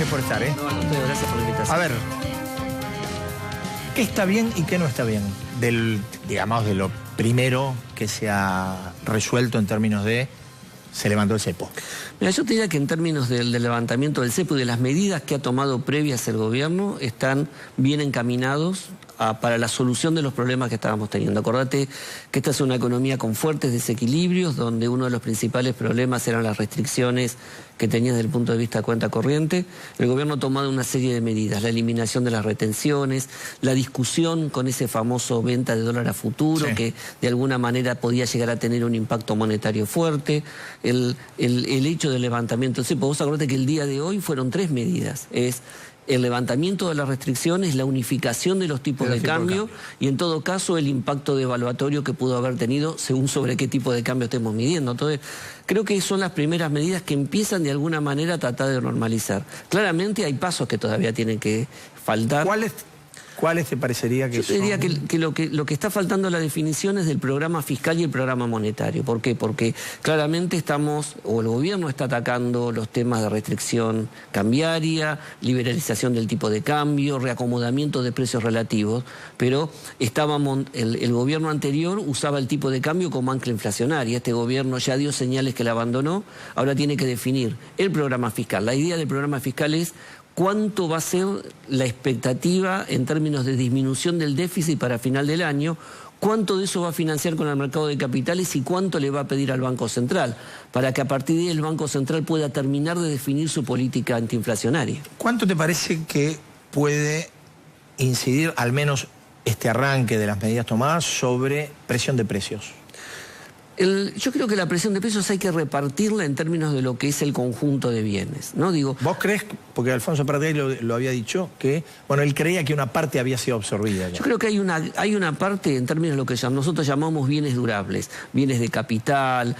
gracias por estar, ¿eh? No, gracias por la invitación. A ver, ¿qué está bien y qué no está bien? Digamos, de lo primero que se ha resuelto en términos de se levantó el cepo. Mira, yo te diría que en términos del levantamiento del cepo y de las medidas que ha tomado previas el gobierno, están bien encaminados para la solución de los problemas que estábamos teniendo. Acordate que esta es una economía con fuertes desequilibrios, donde uno de los principales problemas eran las restricciones que tenía desde el punto de vista de cuenta corriente. El gobierno ha tomado una serie de medidas, la eliminación de las retenciones, la discusión con ese famoso venta de dólar a futuro, sí, que de alguna manera podía llegar a tener un impacto monetario fuerte, el hecho del levantamiento del cepo. Vos acordate que el día de hoy fueron 3 medidas. Es el levantamiento de las restricciones, la unificación de los tipos de cambio y en todo caso el impacto devaluatorio que pudo haber tenido según sobre qué tipo de cambio estemos midiendo. Entonces, creo que son las primeras medidas que empiezan de alguna manera a tratar de normalizar. Claramente hay pasos que todavía tienen que faltar. ¿Cuáles te parecería que son? Yo te diría que lo que está faltando la definición es del programa fiscal y el programa monetario. ¿Por qué? Porque claramente el gobierno está atacando los temas de restricción cambiaria, liberalización del tipo de cambio, reacomodamiento de precios relativos, pero el gobierno anterior usaba el tipo de cambio como ancla inflacionaria. Este gobierno ya dio señales que la abandonó, ahora tiene que definir el programa fiscal. La idea del programa fiscal es cuánto va a ser la expectativa en términos de disminución del déficit para final del año, cuánto de eso va a financiar con el mercado de capitales y cuánto le va a pedir al Banco Central, para que a partir de ahí el Banco Central pueda terminar de definir su política antiinflacionaria. ¿Cuánto te parece que puede incidir, al menos este arranque de las medidas tomadas, sobre presión de precios? Yo creo que la presión de precios hay que repartirla en términos de lo que es el conjunto de bienes, ¿no? Digo, ¿vos crees, porque Alfonso Pratdelli lo había dicho, que, bueno, él creía que una parte había sido absorbida ya? Yo creo que hay una parte en términos de lo que nosotros llamamos bienes durables, bienes de capital,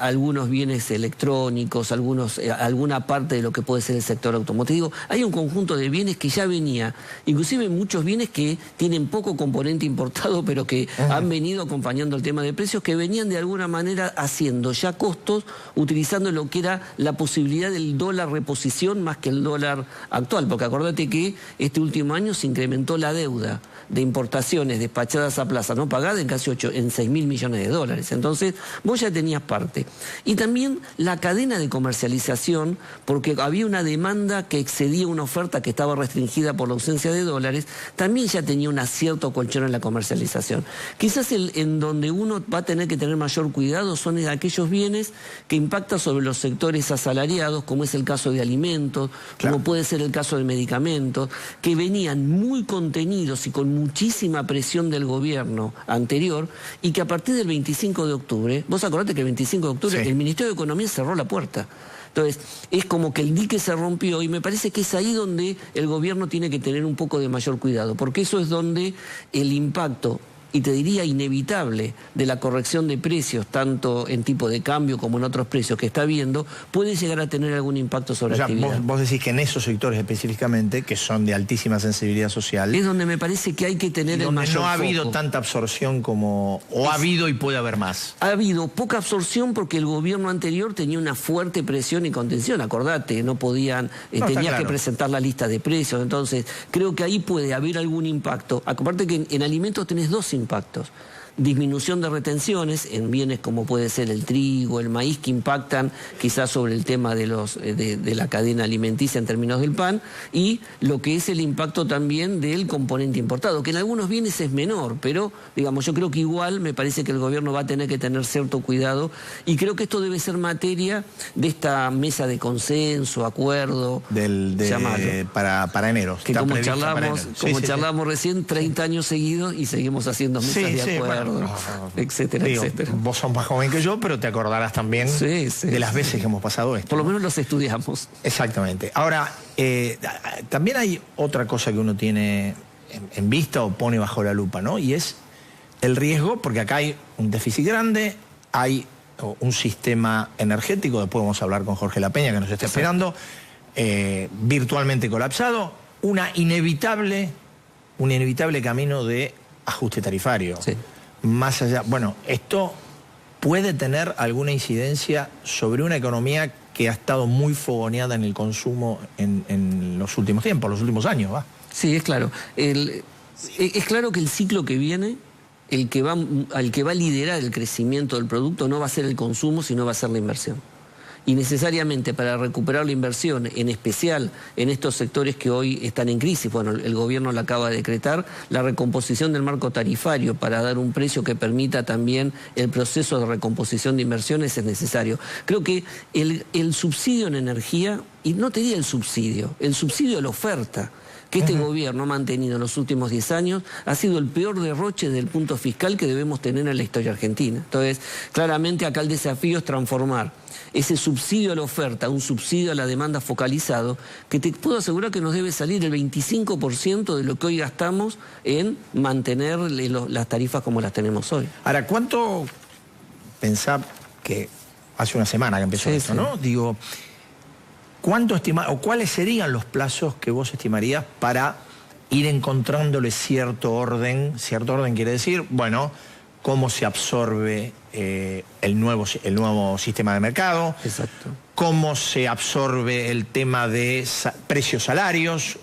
algunos bienes electrónicos, alguna parte de lo que puede ser el sector automotriz. Hay un conjunto de bienes que ya venía, inclusive muchos bienes que tienen poco componente importado, pero que han venido acompañando el tema de precios, que venían de alguna manera haciendo ya costos, utilizando lo que era la posibilidad del dólar reposición más que el dólar actual, porque acordate que este último año se incrementó la deuda de importaciones despachadas a plaza no pagada en casi 6.000 millones de dólares. Entonces, vos ya tenías parte. Y también la cadena de comercialización, porque había una demanda que excedía una oferta que estaba restringida por la ausencia de dólares, también ya tenía un acierto colchón en la comercialización. Quizás en donde uno va a tener que tener mayor cuidado son en aquellos bienes que impactan sobre los sectores asalariados, como es el caso de alimentos, como puede ser el caso de medicamentos, que venían muy contenidos y con muchísima presión del gobierno anterior, y que a partir del 25 de octubre, vos acordate que el 25 de octubre el Ministerio de Economía cerró la puerta. Entonces, es como que el dique se rompió y me parece que es ahí donde el gobierno tiene que tener un poco de mayor cuidado, porque eso es donde el impacto, y te diría inevitable, de la corrección de precios, tanto en tipo de cambio como en otros precios que está habiendo, puede llegar a tener algún impacto sobre la actividad. Vos decís que en esos sectores específicamente, que son de altísima sensibilidad social, es donde me parece que hay que tener el mayor no ha habido foco. tanta absorción como... ¿O ha habido y puede haber más? Ha habido poca absorción porque el gobierno anterior tenía una fuerte presión y contención. Acordate, no podían, tenía que presentar la lista de precios. Entonces, creo que ahí puede haber algún impacto. Aparte que en alimentos tenés dos impactos. Disminución de retenciones en bienes como puede ser el trigo, el maíz, que impactan quizás sobre el tema de la cadena alimenticia en términos del pan, y lo que es el impacto también del componente importado, que en algunos bienes es menor, pero digamos, yo creo que igual me parece que el gobierno va a tener que tener cierto cuidado, y creo que esto debe ser materia de esta mesa de consenso, acuerdo, para enero. Que como charlamos recién, 30 años seguidos y seguimos haciendo mesas de acuerdo. Etcétera, etcétera. Vos sos más joven que yo, pero te acordarás también de las veces que hemos pasado esto. Por lo menos los estudiamos. Exactamente. Ahora, también hay otra cosa que uno tiene en vista o pone bajo la lupa, ¿no? Y es el riesgo, porque acá hay un déficit grande, hay un sistema energético, después vamos a hablar con Jorge Lapeña, que nos está esperando, virtualmente colapsado, un inevitable camino de ajuste tarifario. Más allá, bueno, esto puede tener alguna incidencia sobre una economía que ha estado muy fogoneada en el consumo en los últimos tiempos, los últimos años, ¿va? Sí, es claro. Es claro que el ciclo que viene, el que va a liderar el crecimiento del producto no va a ser el consumo, sino va a ser la inversión. Y necesariamente para recuperar la inversión, en especial en estos sectores que hoy están en crisis, bueno, el gobierno la acaba de decretar, la recomposición del marco tarifario para dar un precio que permita también el proceso de recomposición de inversiones es necesario. Creo que el subsidio en energía, y no te diría el subsidio de la oferta, que este gobierno ha mantenido en los últimos 10 años, ha sido el peor derroche desde el punto fiscal que debemos tener en la historia argentina. Entonces, claramente acá el desafío es transformar ese subsidio a la oferta, un subsidio a la demanda focalizado, que te puedo asegurar que nos debe salir el 25% de lo que hoy gastamos en mantener las tarifas como las tenemos hoy. Ahora, ¿cuánto pensá que hace una semana que empezó esto, sí, ¿no? Digo, ¿cuánto estima o cuáles serían los plazos que vos estimarías para ir encontrándole cierto orden? Cierto orden quiere decir, bueno, cómo se absorbe el nuevo sistema de mercado. Exacto. Cómo se absorbe el tema de precios salarios.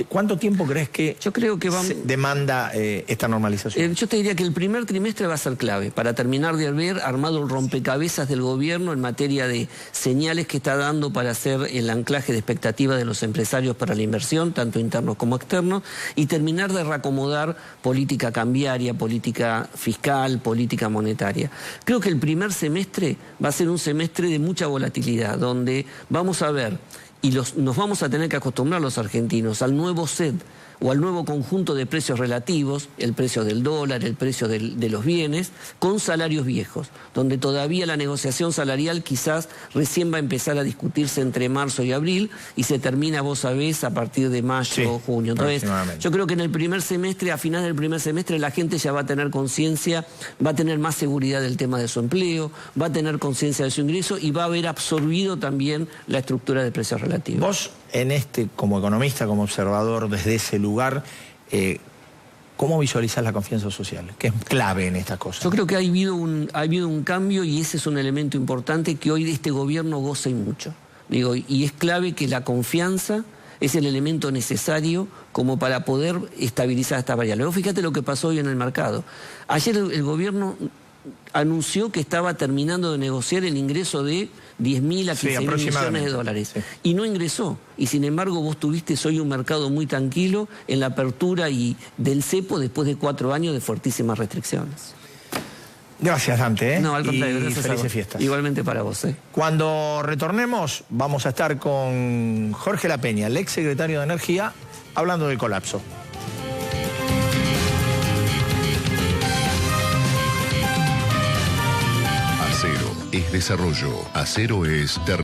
¿Cuánto tiempo crees que, yo creo que demanda esta normalización? Yo te diría que el primer trimestre va a ser clave para terminar de haber armado un rompecabezas del gobierno en materia de señales que está dando para hacer el anclaje de expectativas de los empresarios para la inversión, tanto internos como externos, y terminar de reacomodar política cambiaria, política fiscal, política monetaria. Creo que el primer semestre va a ser un semestre de mucha volatilidad, donde vamos a ver, y nos vamos a tener que acostumbrar los argentinos al nuevo set o al nuevo conjunto de precios relativos, el precio del dólar, el precio de los bienes, con salarios viejos, donde todavía la negociación salarial quizás recién va a empezar a discutirse entre marzo y abril y se termina, vos sabés, a partir de mayo o junio. Entonces, yo creo que en el primer semestre, a final del primer semestre, la gente ya va a tener conciencia, va a tener más seguridad del tema de su empleo, va a tener conciencia de su ingreso y va a haber absorbido también la estructura de precios relativos. Vos, como economista, como observador desde ese lugar, ¿cómo visualizás la confianza social? Que es clave en esta cosa. Yo creo que ha habido un cambio y ese es un elemento importante que hoy este gobierno goza y mucho. Digo, y es clave que la confianza es el elemento necesario como para poder estabilizar esta variable. Vos fíjate lo que pasó hoy en el mercado. Ayer el gobierno anunció que estaba terminando de negociar el ingreso de 10.000 a 15.000 millones de dólares. Sí. Y no ingresó. Y sin embargo vos tuviste hoy un mercado muy tranquilo en la apertura del cepo después de 4 años de fuertísimas restricciones. Gracias, Dante. No, al contrario, y felices fiestas. Igualmente para vos. Cuando retornemos vamos a estar con Jorge La Peña, el ex secretario de Energía, hablando del colapso. Acero es desarrollo. Acero es